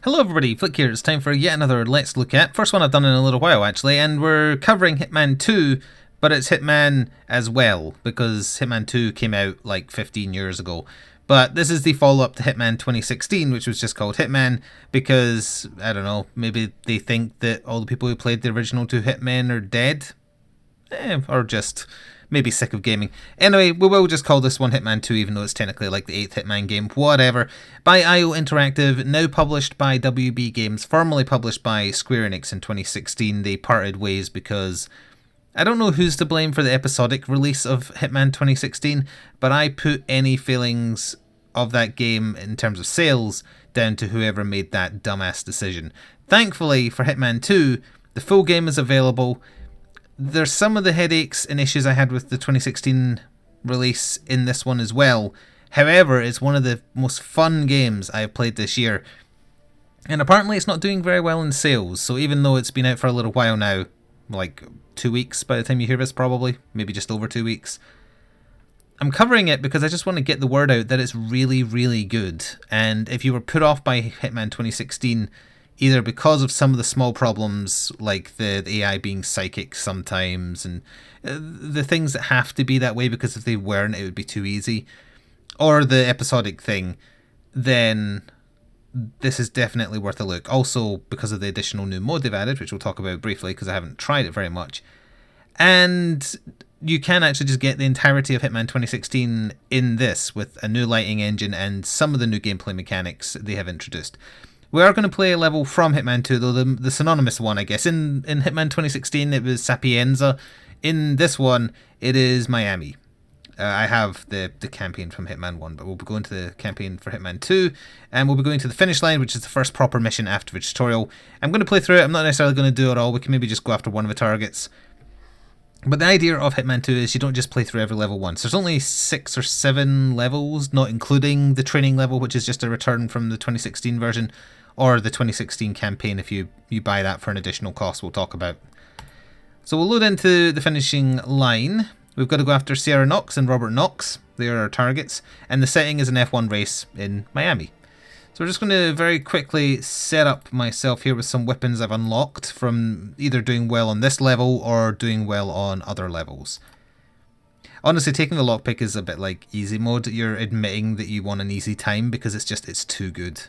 Hello everybody, Flik here. It's time for yet another Let's Look At. First one I've done in a little while actually, and we're covering Hitman 2, but it's Hitman as well, because Hitman 2 came out like 15 years ago. But this is the follow-up to Hitman 2016, which was just called Hitman, because, I don't know, maybe they think that all the people who played the original two Hitmen are dead? Or just maybe sick of gaming. Anyway, we will just call this one Hitman 2, even though it's technically like the 8th Hitman game. Whatever. By IO Interactive, now published by WB Games, formerly published by Square Enix in 2016. They parted ways because I don't know who's to blame for the episodic release of Hitman 2016, but I put any failings of that game in terms of sales down to whoever made that dumbass decision. Thankfully for Hitman 2, the full game is available. There's some of the headaches and issues I had with the 2016 release in this one as well. However, it's one of the most fun games I have played this year. And apparently it's not doing very well in sales, so even though it's been out for a little while now, like 2 weeks by the time you hear this probably, maybe just over 2 weeks, I'm covering it because I just want to get the word out that it's really, really good. And if you were put off by Hitman 2016, either because of some of the small problems, like the AI being psychic sometimes, and the things that have to be that way because if they weren't, it would be too easy, or the episodic thing, then this is definitely worth a look. Also, because of the additional new mode they've added, which we'll talk about briefly because I haven't tried it very much. And you can actually just get the entirety of Hitman 2016 in this, with a new lighting engine and some of the new gameplay mechanics they have introduced. We are going to play a level from Hitman 2, though the synonymous one, I guess. In Hitman 2016, it was Sapienza. In this one, it is Miami. I have the campaign from Hitman 1, but we'll be going to the campaign for Hitman 2, and we'll be going to the finish line, which is the first proper mission after the tutorial. I'm going to play through it. I'm not necessarily going to do it all. We can maybe just go after one of the targets. But the idea of Hitman 2 is you don't just play through every level once. There's only 6 or 7 levels, not including the training level, which is just a return from the 2016 version, or the 2016 campaign if you buy that for an additional cost we'll talk about. So we'll load into the finishing line. We've got to go after Sierra Knox and Robert Knox. They are our targets. And the setting is an F1 race in Miami. So we're just going to very quickly set up myself here with some weapons I've unlocked from either doing well on this level or doing well on other levels. Honestly, taking the lockpick is a bit like easy mode. You're admitting that you want an easy time because it's too good.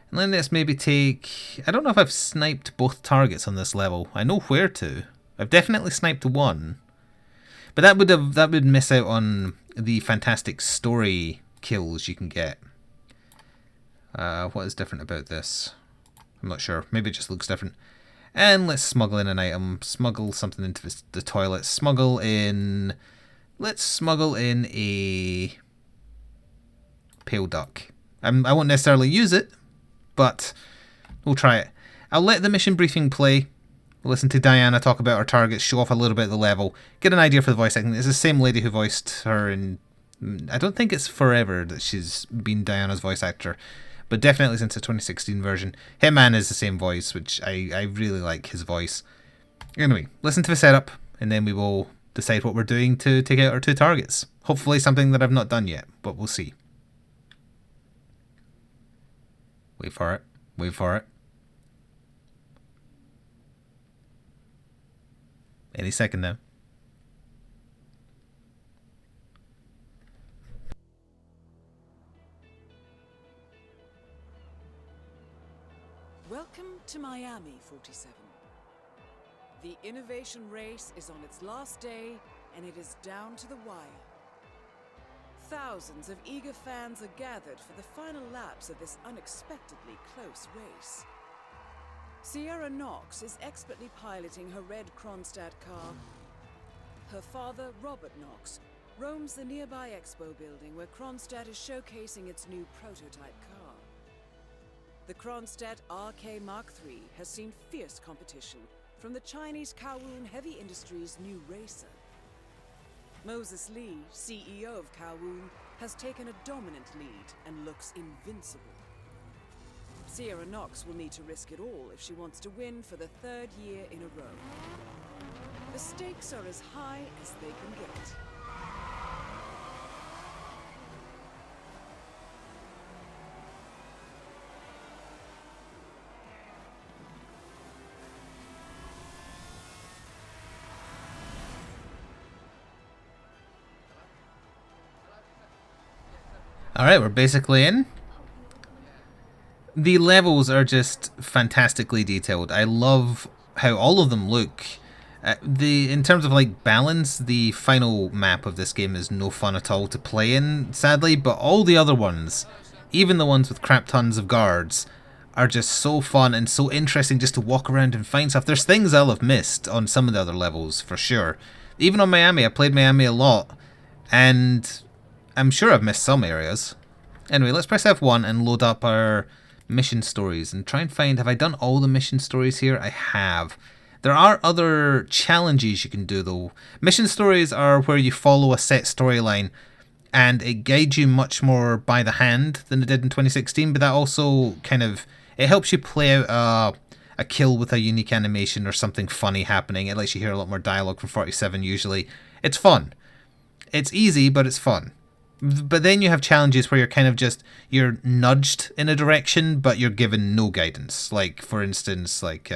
And then let's maybe take... I don't know if I've sniped both targets on this level. I know where to. I've definitely sniped one. But that would miss out on the fantastic story kills you can get. What is different about this? I'm not sure. Maybe it just looks different. And let's smuggle in an item. Smuggle something into the toilet. Smuggle in... Let's smuggle in a... pale duck. I won't necessarily use it, but we'll try it. I'll let the mission briefing play. We'll listen to Diana talk about our targets, show off a little bit of the level, get an idea for the voice acting. It's the same lady who voiced her in... I don't think it's forever that she's been Diana's voice actor, but definitely since the 2016 version. Hitman is the same voice, which I really like his voice. Anyway, listen to the setup, and then we will decide what we're doing to take out our 2 targets. Hopefully something that I've not done yet, but we'll see. Wait for it. Wait for it. Any second now. Welcome to Miami, 47. The innovation race is on its last day, and it is down to the wire. Thousands of eager fans are gathered for the final laps of this unexpectedly close race. Sierra Knox is expertly piloting her red Kronstadt car. Her father, Robert Knox, roams the nearby expo building where Kronstadt is showcasing its new prototype car. The Kronstadt RK Mark III has seen fierce competition from the Chinese Kowloon Heavy Industries' new racer. Moses Lee, CEO of Kowloon, has taken a dominant lead and looks invincible. Sierra Knox will need to risk it all if she wants to win for the 3rd year in a row. The stakes are as high as they can get. Alright, we're basically in. The levels are just fantastically detailed. I love how all of them look. In terms of like balance, the final map of this game is no fun at all to play in, sadly, but all the other ones, even the ones with crap tons of guards, are just so fun and so interesting just to walk around and find stuff. There's things I'll have missed on some of the other levels, for sure. Even on Miami, I played Miami a lot, and I'm sure I've missed some areas. Anyway, let's press F1 and load up our mission stories and try and find, have I done all the mission stories here? I have. There are other challenges you can do though. Mission stories are where you follow a set storyline and it guides you much more by the hand than it did in 2016, but that also kind of, it helps you play out a kill with a unique animation or something funny happening. It lets you hear a lot more dialogue from 47 usually. It's fun. It's easy, but it's fun. But then you have challenges where you're kind of just, you're nudged in a direction, but you're given no guidance. Like, for instance, like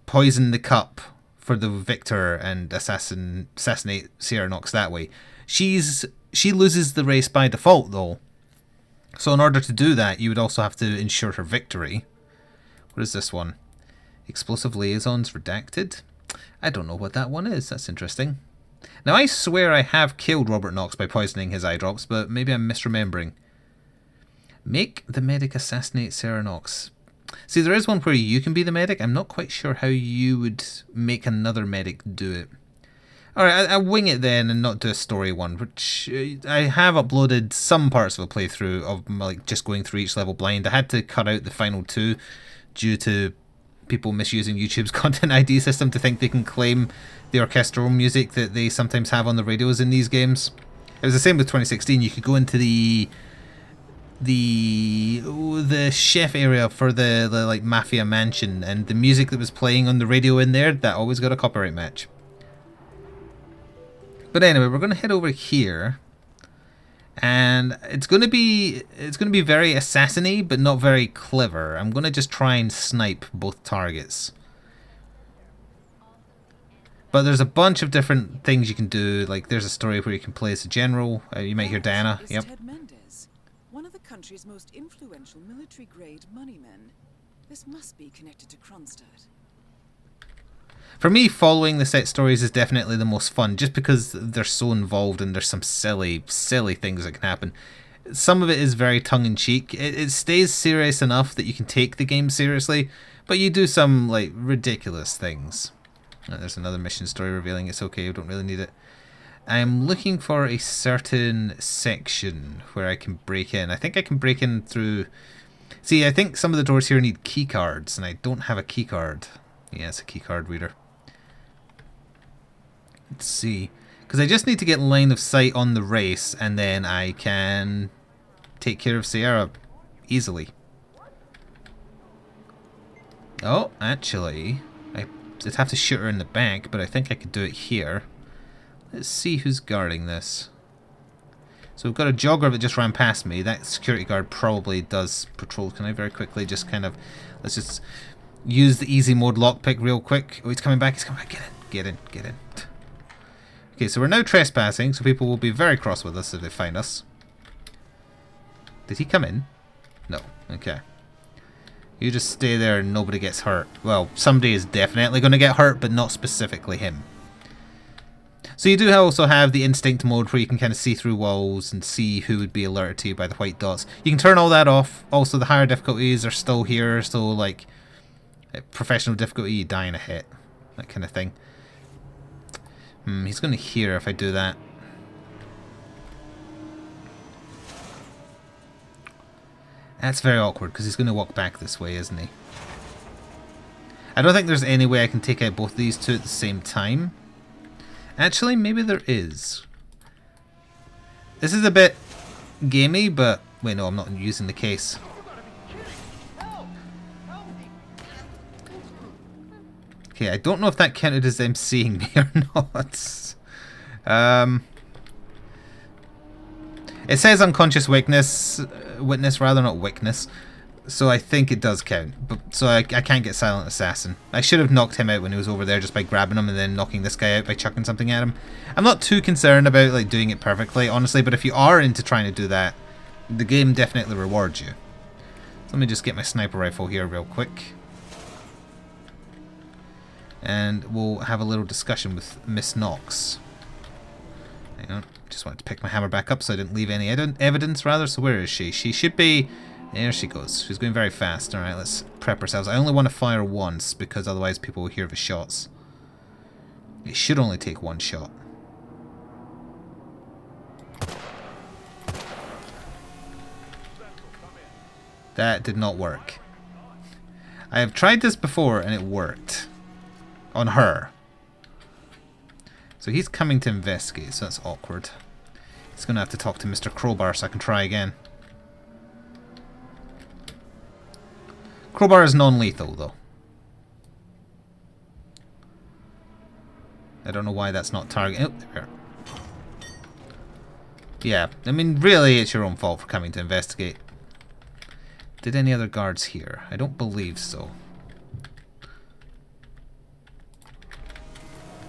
poison the cup for the victor and assassinate Sierra Nox that way. She loses the race by default though. So in order to do that, you would also have to ensure her victory. What is this one? Explosive liaisons redacted? I don't know what that one is. That's interesting. Now, I swear I have killed Robert Knox by poisoning his eye drops, but maybe I'm misremembering. Make the medic assassinate Sarah Knox. See, there is one where you can be the medic. I'm not quite sure how you would make another medic do it. Alright, I'll wing it then and not do a story one, which I have uploaded some parts of a playthrough of like just going through each level blind. I had to cut out the final two due to people misusing YouTube's content ID system to think they can claim the orchestral music that they sometimes have on the radios in these games. It was the same with 2016. You could go into the chef area for the like mafia mansion, and the music that was playing on the radio in there, that always got a copyright match. But anyway, we're going to head over here, and it's going to be very assassin-y, but not very clever. I'm going to just try and snipe both targets. But there's a bunch of different things you can do. Like there's a story where you can play as a general. You might hear Diana. Yep. Ted Mendez, one of the country's most influential military-grade moneymen. This must be connected to Kronstadt. For me, following the set stories is definitely the most fun, just because they're so involved and there's some silly things that can happen. Some of it is very tongue-in-cheek. It stays serious enough that you can take the game seriously, but you do some like ridiculous things. There's another mission story revealing it's okay, we don't really need it. I'm looking for a certain section where I can break in. I think I can break in through... See, I think some of the doors here need key cards, and I don't have a key card. Yeah, it's a key card reader. Let's see. Because I just need to get line of sight on the race, and then I can take care of Sierra easily. Oh, actually, I'd have to shoot her in the back, but I think I could do it here. Let's see who's guarding this. So we've got a jogger that just ran past me. That security guard probably does patrol. Can I very quickly just kind of... Let's just use the easy mode lockpick real quick. Oh, he's coming back. He's coming back. Get in. Get in. Get in. Okay, so we're now trespassing, so people will be very cross with us if they find us. Did he come in? No. Okay. You just stay there and nobody gets hurt. Well, somebody is definitely going to get hurt, but not specifically him. So you do also have the instinct mode where you can kind of see through walls and see who would be alerted to you by the white dots. You can turn all that off. Also, the higher difficulties are still here, so like professional difficulty, you die in a hit. That kind of thing. He's going to hear if I do that. That's very awkward because he's going to walk back this way, isn't he? I don't think there's any way I can take out both these two at the same time. Actually, maybe there is. This is a bit gamey, but... Wait, no, I'm not using the case. Okay, I don't know if that counted as them seeing me or not. It says unconscious witness rather, not weakness. So I think it does count. But so I can't get Silent Assassin. I should have knocked him out when he was over there just by grabbing him and then knocking this guy out by chucking something at him. I'm not too concerned about like doing it perfectly, honestly, but if you are into trying to do that, the game definitely rewards you. So let me just get my sniper rifle here real quick. And we'll have a little discussion with Miss Knox. Hang on, just wanted to pick my hammer back up so I didn't leave any evidence rather. So where is she? She should be... There she goes. She's going very fast. Alright, let's prep ourselves. I only want to fire once because otherwise people will hear the shots. It should only take one shot. That did not work. I have tried this before and it worked. On her. So he's coming to investigate, so that's awkward. He's going to have to talk to Mr. Crowbar so I can try again. Crowbar is non-lethal, though. I don't know why that's not targeting. Oh, there we are. Yeah, I mean, really, it's your own fault for coming to investigate. Did any other guards here? I don't believe so.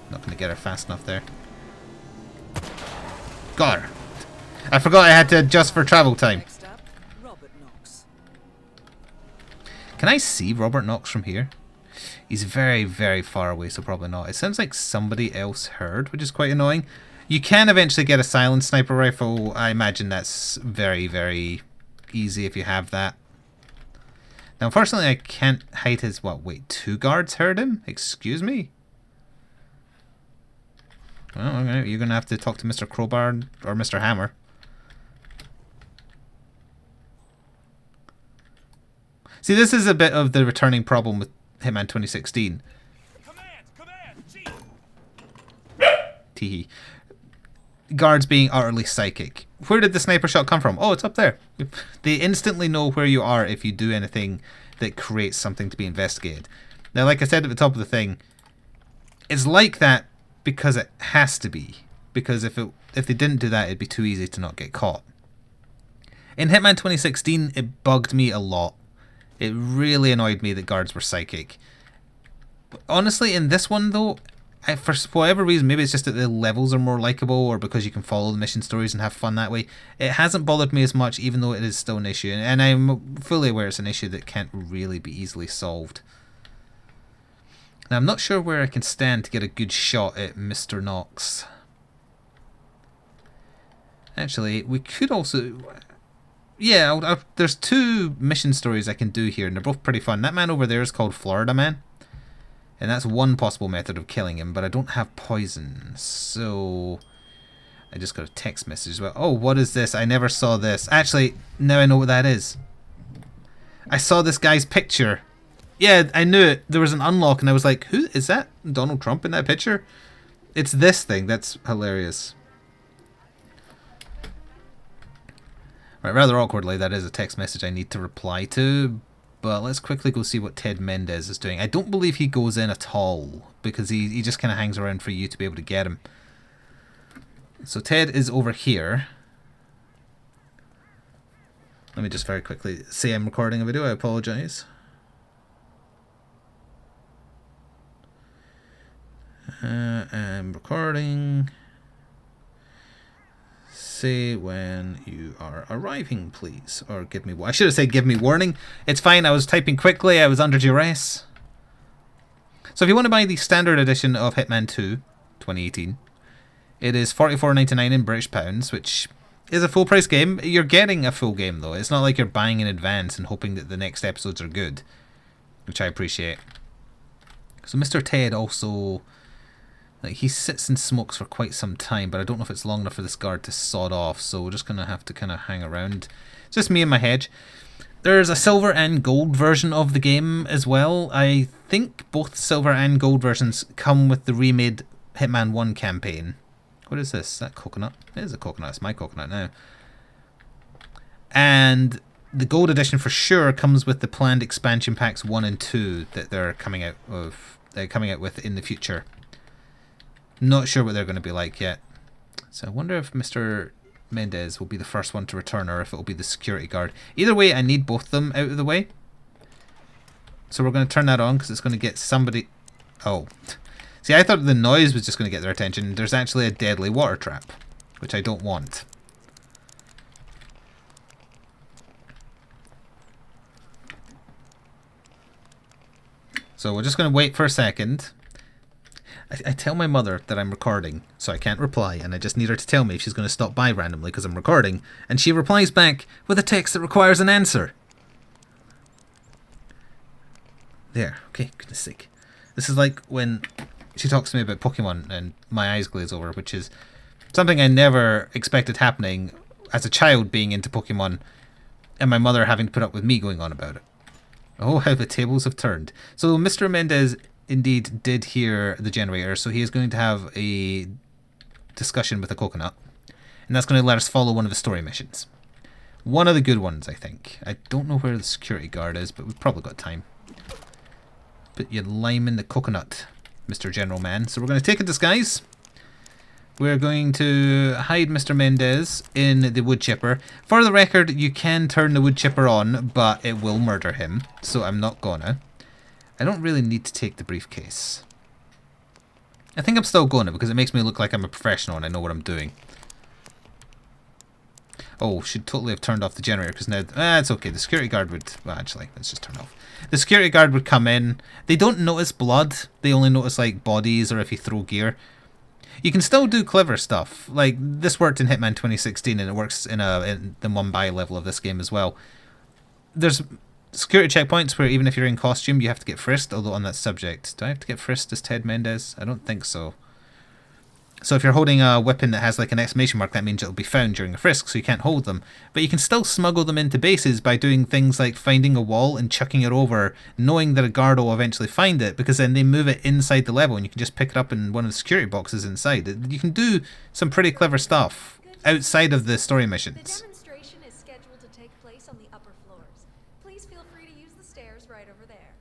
Not going to get her fast enough there. Got her. I forgot I had to adjust for travel time. Next up, Robert Knox. Can I see Robert Knox from here? He's very, very far away, so probably not. It sounds like somebody else heard, which is quite annoying. You can eventually get a silent sniper rifle. I imagine that's very, very easy if you have that. Now, unfortunately, I can't hide his... What, wait, 2 guards heard him? Excuse me? Well, okay, you're going to have to talk to Mr. Crowbar or Mr. Hammer. See, this is a bit of the returning problem with Hitman 2016. Teehee. Guards being utterly psychic. Where did the sniper shot come from? Oh, it's up there. They instantly know where you are if you do anything that creates something to be investigated. Now, like I said at the top of the thing, it's like that because it has to be. Because if they didn't do that, it'd be too easy to not get caught. In Hitman 2016, it bugged me a lot. It really annoyed me that guards were psychic. But honestly, in this one though, for whatever reason, maybe it's just that the levels are more likable or because you can follow the mission stories and have fun that way, it hasn't bothered me as much, even though it is still an issue. And I'm fully aware it's an issue that can't really be easily solved. Now, I'm not sure where I can stand to get a good shot at Mr. Knox. Actually, we could also... Yeah, there's 2 mission stories I can do here, and they're both pretty fun. That man over there is called Florida Man. And that's one possible method of killing him, but I don't have poison. So I just got a text message as well. Oh, what is this? I never saw this. Actually, now I know what that is. I saw this guy's picture. Yeah, I knew it. There was an unlock, and I was like, who is that? Donald Trump in that picture? It's this thing. That's hilarious. Right, rather awkwardly, that is a text message I need to reply to, but let's quickly go see what Ted Mendez is doing. I don't believe he goes in at all, because he just kind of hangs around for you to be able to get him. So Ted is over here. Let me just very quickly say I'm recording a video, I apologise. I'm recording. Say when you are arriving, please. Or give me... I should have said give me warning. It's fine, I was typing quickly, I was under duress. So if you want to buy the standard edition of Hitman 2, 2018, it is $44.99 in British pounds, which is a full price game. You're getting a full game though. It's not like you're buying in advance and hoping that the next episodes are good, which I appreciate. So Mr. Ted also... Like, he sits and smokes for quite some time, but I don't know if it's long enough for this guard to sod off, so we're just going to have to kind of hang around. It's just me and my hedge. There's a silver and gold version of the game as well. I think both silver and gold versions come with the remade Hitman 1 campaign. What is this? Is that coconut? It is a coconut. It's my coconut now. And the gold edition for sure comes with the planned expansion packs 1 and 2 that they're coming out with in the future. Not sure what they're going to be like yet. So I wonder if Mr. Mendez will be the first one to return or if it will be the security guard. Either way, I need both of them out of the way. So we're going to turn that on because it's going to get somebody... Oh. See, I thought the noise was just going to get their attention. There's actually a deadly water trap, which I don't want. So we're just going to wait for a second. I tell my mother that I'm recording, so I can't reply, and I just need her to tell me if she's going to stop by randomly because I'm recording, and she replies back with a text that requires an answer. There, okay, goodness sake. This is like when she talks to me about Pokemon and my eyes glaze over, which is something I never expected happening as a child being into Pokemon, and my mother having to put up with me going on about it. Oh, how the tables have turned. So Mr. Mendez indeed did hear the generator, so he is going to have a discussion with a coconut, and that's going to let us follow one of the story missions. One of the good ones, I think. I don't know where the security guard is, but we've probably got time. Put your lime in the coconut, Mr. General Man. So we're going to take a disguise. We're going to hide Mr. Mendez in the wood chipper. For the record, you can turn the wood chipper on, but it will murder him, so I'm not gonna. I don't really need to take the briefcase. I think I'm still gonna because it makes me look like I'm a professional and I know what I'm doing. Oh, should totally have turned off the generator because now... it's okay. The security guard would... Well, actually, let's just turn off. The security guard would come in. They don't notice blood. They only notice, like, bodies or if you throw gear. You can still do clever stuff. Like, this worked in Hitman 2016 and it works in the Mumbai level of this game as well. There's security checkpoints where even if you're in costume, you have to get frisked, although on that subject. Do I have to get frisked as Ted Mendez? I don't think so. So if you're holding a weapon that has like an exclamation mark, that means it'll be found during a frisk, so you can't hold them. But you can still smuggle them into bases by doing things like finding a wall and chucking it over, knowing that a guard will eventually find it, because then they move it inside the level and you can just pick it up in one of the security boxes inside. You can do some pretty clever stuff outside of the story missions. The demonstration is scheduled to take place on the upper floors. Please feel free to use the stairs right over there.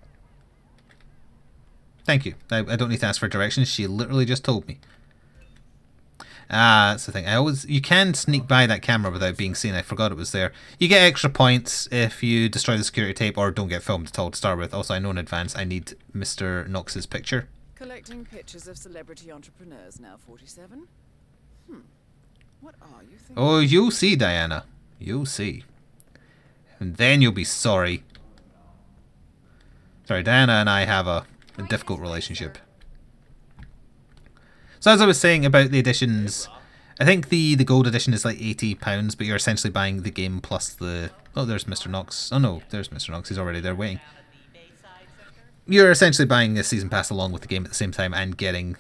Thank you. I don't need to ask for directions. She literally just told me. That's the thing. You can sneak by that camera without being seen. I forgot it was there. You get extra points if you destroy the security tape or don't get filmed at all to start with. Also, I know in advance I need Mr. Knox's picture. Collecting pictures of celebrity entrepreneurs now, 47? What are you thinking? Oh, you'll see, Diana. You'll see. And then you'll be sorry. Sorry, Diana and I have a difficult relationship. So as I was saying about the editions, I think the gold edition is like £80, but you're essentially buying the game plus the... Oh, there's Mr. Knox. Oh no, there's Mr. Knox. He's already there waiting. You're essentially buying the season pass along with the game at the same time and getting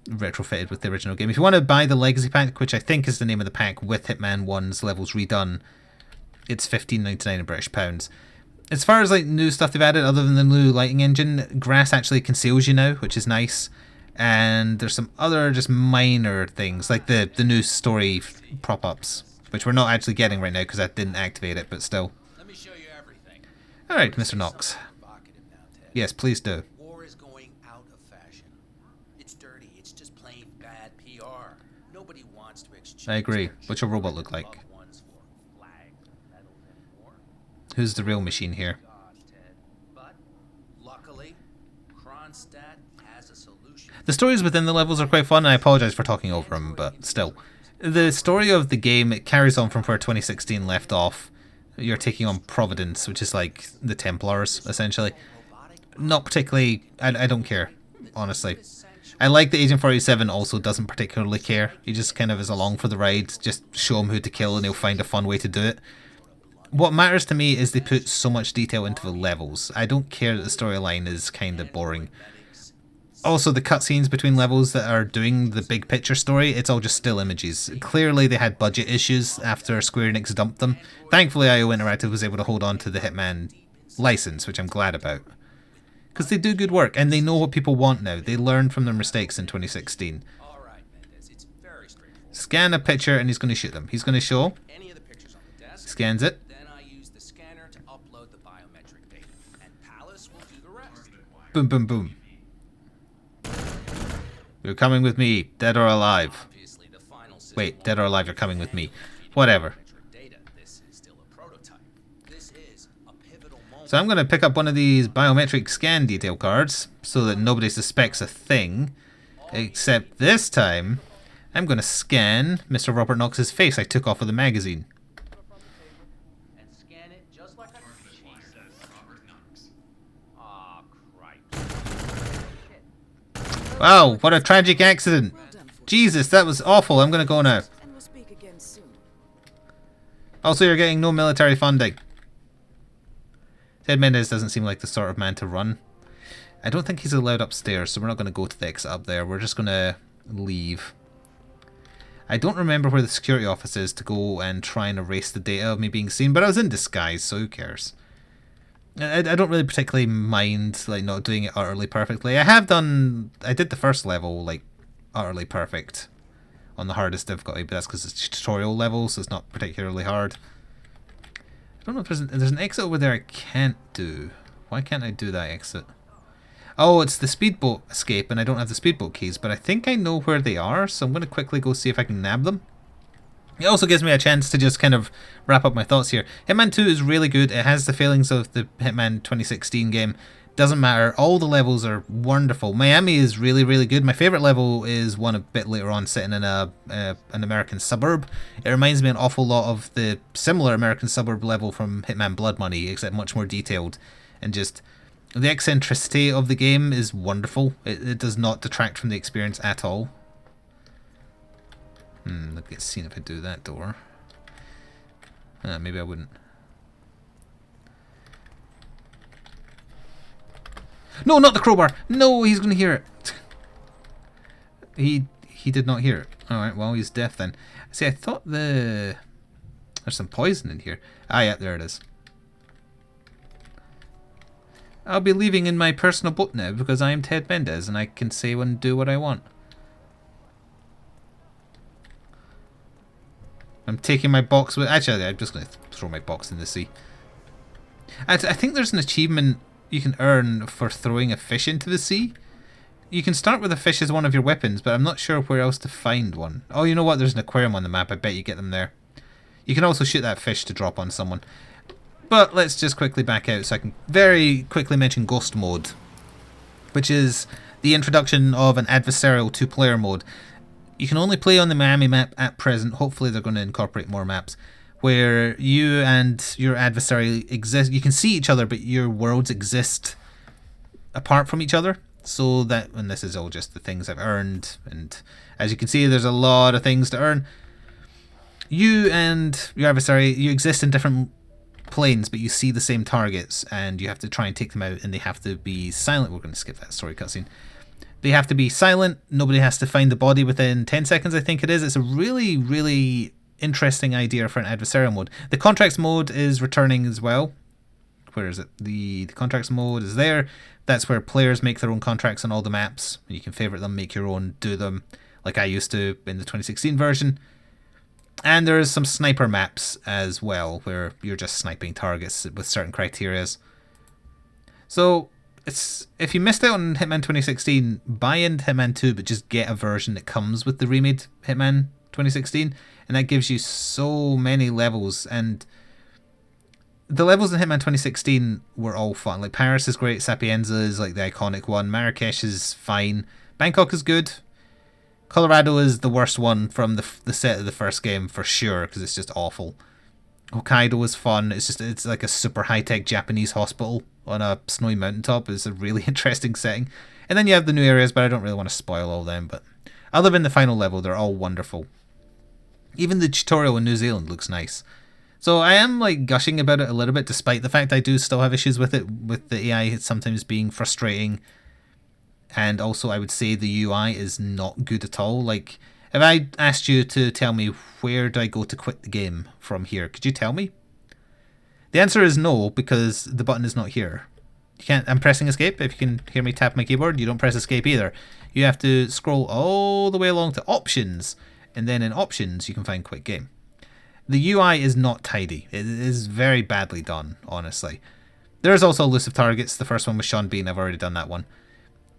retrofitted with the original game. If you want to buy the Legacy Pack, which I think is the name of the pack with Hitman 1's levels redone, it's $15.99 in British pounds. As far as like new stuff they've added, other than the new lighting engine, grass actually conceals you now, which is nice. And there's some other just minor things, like the new story prop-ups, which we're not actually getting right now because I didn't activate it, but still. Let me show you everything. Alright, Mr. Knox. Yes, please do. War is going out of fashion. It's dirty. It's just plain bad PR. Nobody wants to exchange. I agree. What's your robot look like? Who's the real machine here? But luckily, Kronstadt has a solution. The stories within the levels are quite fun, and I apologise for talking over them, but still. The story of the game, it carries on from where 2016 left off. You're taking on Providence, which is like the Templars, essentially. Not particularly... I don't care, honestly. I like that Agent 47 also doesn't particularly care. He just kind of is along for the ride. Just show him who to kill and he'll find a fun way to do it. What matters to me is they put so much detail into the levels. I don't care that the storyline is kind of boring. Also, the cutscenes between levels that are doing the big picture story, it's all just still images. Clearly they had budget issues after Square Enix dumped them. Thankfully IO Interactive was able to hold on to the Hitman license, which I'm glad about. Because they do good work, and they know what people want now. They learned from their mistakes in 2016. Scan a picture and he's going to shoot them. He's going to show. Scans it. Boom, boom, boom. You're coming with me, dead or alive. Wait, dead or alive, you're coming with me. Whatever. Data. This is still a prototype. This is a pivotal moment. So I'm going to pick up one of these biometric scan detail cards so that nobody suspects a thing. Except this time, I'm going to scan Mr. Robert Knox's face I took off of the magazine. And scan it just like a Aw, Christ. Wow, what a tragic accident. Well done, Flik. Jesus, that was awful. I'm going to go now. And we'll speak again soon. Also, you're getting no military funding. Ted Mendez doesn't seem like the sort of man to run. I don't think he's allowed upstairs, so we're not going to go to the exit up there. We're just going to leave. I don't remember where the security office is to go and try and erase the data of me being seen, but I was in disguise, so who cares? I don't really particularly mind like not doing it utterly perfectly. I did the first level like utterly perfect on the hardest difficulty, but that's because it's a tutorial level, so it's not particularly hard. I don't know if there's an exit over there I can't do. Why can't I do that exit? Oh, it's the speedboat escape, and I don't have the speedboat keys, but I think I know where they are, so I'm going to quickly go see if I can nab them. It also gives me a chance to just kind of wrap up my thoughts here. Hitman 2 is really good. It has the failings of the Hitman 2016 game. Doesn't matter. All the levels are wonderful. Miami is really, really good. My favourite level is one a bit later on, sitting in an American suburb. It reminds me an awful lot of the similar American suburb level from Hitman Blood Money, except much more detailed. And just the eccentricity of the game is wonderful. It does not detract from the experience at all. I'll get seen if I do that door. Maybe I wouldn't. No, not the crowbar! No, he's going to hear it. He did not hear it. Alright, well, he's deaf then. See, I thought there's some poison in here. Ah, yeah, there it is. I'll be leaving in my personal boat now because I am Ted Mendez and I can say and do what I want. I'm taking my box with... Actually, I'm just going to throw my box in the sea. I think there's an achievement you can earn for throwing a fish into the sea. You can start with a fish as one of your weapons, but I'm not sure where else to find one. Oh, you know what? There's an aquarium on the map. I bet you get them there. You can also shoot that fish to drop on someone. But let's just quickly back out so I can very quickly mention Ghost Mode, which is the introduction of an adversarial two-player mode. You can only play on the Miami map at present. Hopefully they're going to incorporate more maps where you and your adversary exist. You can see each other, but your worlds exist apart from each other. So that, and this is all just the things I've earned, and as you can see, there's a lot of things to earn. You and your adversary, you exist in different planes, but you see the same targets, and you have to try and take them out, and they have to be silent. We're going to skip that story cutscene. They have to be silent. Nobody has to find the body within 10 seconds, I think it is. It's a really, really interesting idea for an adversarial mode. The contracts mode is returning as well. Where is it? The contracts mode is there. That's where players make their own contracts on all the maps. You can favorite them, make your own, do them, like I used to in the 2016 version. And there's some sniper maps as well, where you're just sniping targets with certain criterias. So, if you missed out on Hitman 2016, buy into Hitman 2, but just get a version that comes with the remade Hitman 2016, and that gives you so many levels. And the levels in Hitman 2016 were all fun. Like, Paris is great, Sapienza is like the iconic one, Marrakesh is fine, Bangkok is good, Colorado is the worst one from the set of the first game for sure, because it's just awful. Hokkaido is fun. It's like a super high-tech Japanese hospital on a snowy mountaintop. It's a really interesting setting. And then you have the new areas, but I don't really want to spoil all them. But other than the final level, they're all wonderful. Even the tutorial in New Zealand looks nice. So I am like gushing about it a little bit, despite the fact I do still have issues with it, with the AI sometimes being frustrating. And also I would say the UI is not good at all. Like, if I asked you to tell me where do I go to quit the game from here, could you tell me? The answer is no, because the button is not here. You can't. I'm pressing escape. If you can hear me tap my keyboard, you don't press escape either. You have to scroll all the way along to options, and then in options you can find quit game. The UI is not tidy. It is very badly done, honestly. There is also elusive targets. The first one was Sean Bean. I've already done that one.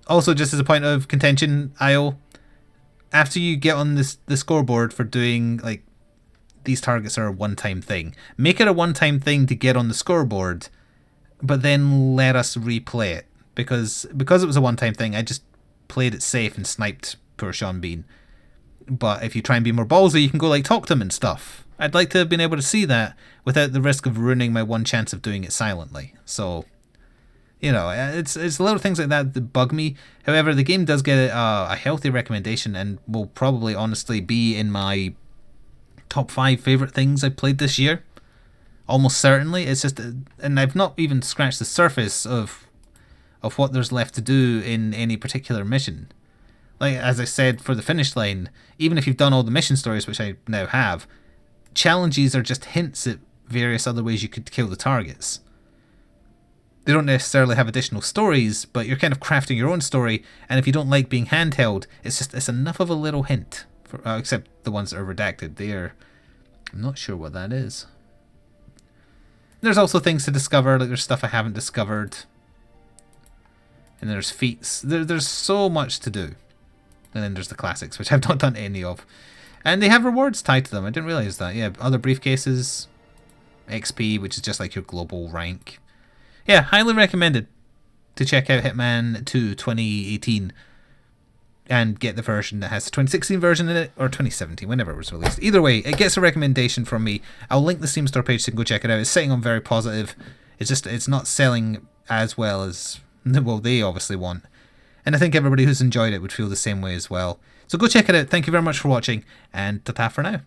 Also, just as a point of contention, IO, after you get on the scoreboard for doing like these targets are a one-time thing. Make it a one-time thing to get on the scoreboard, but then let us replay it. Because it was a one-time thing, I just played it safe and sniped poor Sean Bean. But if you try and be more ballsy, you can go like talk to him and stuff. I'd like to have been able to see that without the risk of ruining my one chance of doing it silently. So, you know, it's little things like that bug me. However, the game does get a healthy recommendation and will probably honestly be in my top 5 favourite things I've played this year. Almost certainly. It's just, and I've not even scratched the surface of what there's left to do in any particular mission. Like, as I said, for the finish line, even if you've done all the mission stories, which I now have, challenges are just hints at various other ways you could kill the targets. They don't necessarily have additional stories, but you're kind of crafting your own story, and if you don't like being handheld, it's enough of a little hint. Except the ones that are redacted. I'm not sure what that is. There's also things to discover, like there's stuff I haven't discovered. And there's feats. There's so much to do. And then there's the classics, which I've not done any of. And they have rewards tied to them. I didn't realise that. Yeah, other briefcases. XP, which is just like your global rank. Yeah, highly recommended to check out Hitman 2 2018. And get the version that has the 2016 version in it, or 2017, whenever it was released. Either way, it gets a recommendation from me. I'll link the Steam Store page so you can go check it out. It's sitting on very positive. It's not selling as well as, well, they obviously want. And I think everybody who's enjoyed it would feel the same way as well. So go check it out. Thank you very much for watching, and ta-ta for now.